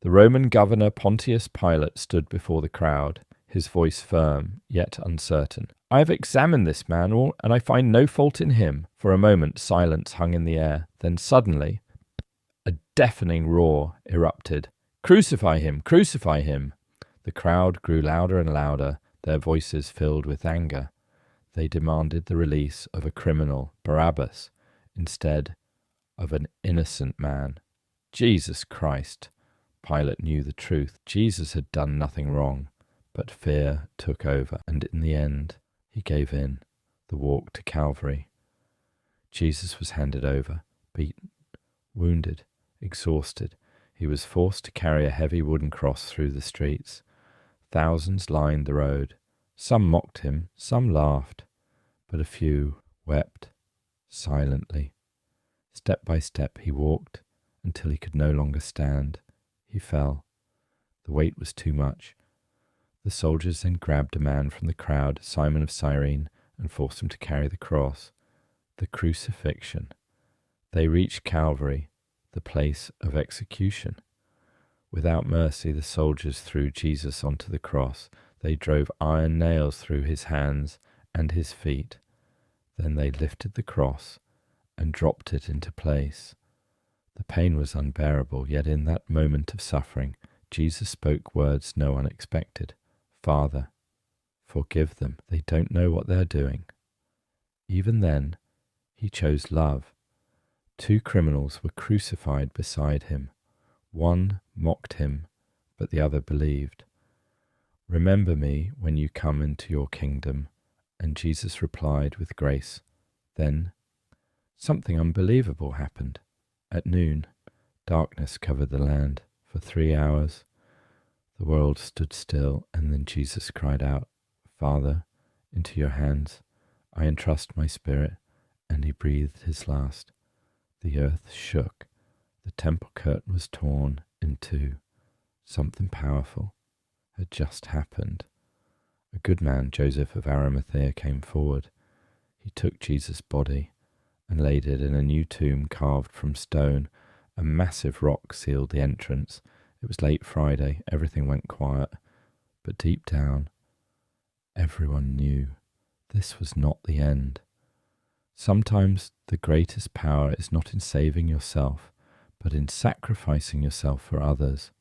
The Roman governor Pontius Pilate stood before the crowd, his voice firm, yet uncertain. "I have examined this man, and I find no fault in him." For a moment silence hung in the air. Then suddenly a deafening roar erupted. "Crucify him! Crucify him!" The crowd grew louder and louder, their voices filled with anger. They demanded the release of a criminal, Barabbas, instead of an innocent man. Jesus Christ! Pilate knew the truth. Jesus had done nothing wrong, but fear took over, and in the end he gave in. The walk to Calvary. Jesus was handed over, beaten, wounded, exhausted. He was forced to carry a heavy wooden cross through the streets. Thousands lined the road. Some mocked him, some laughed, but a few wept silently. Step by step he walked until he could no longer stand. He fell. The weight was too much. The soldiers then grabbed a man from the crowd, Simon of Cyrene, and forced him to carry the cross. The crucifixion. They reached Calvary, the place of execution. Without mercy, the soldiers threw Jesus onto the cross. They drove iron nails through his hands and his feet. Then they lifted the cross and dropped it into place. The pain was unbearable, yet in that moment of suffering, Jesus spoke words no one expected. "Father, forgive them. They don't know what they're doing." Even then, he chose love. 2 criminals were crucified beside him. One mocked him, but the other believed. "Remember me when you come into your kingdom." And Jesus replied with grace. Then something unbelievable happened. At noon, darkness covered the land. For 3 hours, the world stood still, and then Jesus cried out, "Father, into your hands I entrust my spirit," and he breathed his last. The earth shook. The temple curtain was torn in two. Something powerful had just happened. A good man, Joseph of Arimathea, came forward. He took Jesus' body and laid it in a new tomb carved from stone. A massive rock sealed the entrance. It was late Friday. Everything went quiet. But deep down, everyone knew this was not the end. Sometimes the greatest power is not in saving yourself, but in sacrificing yourself for others.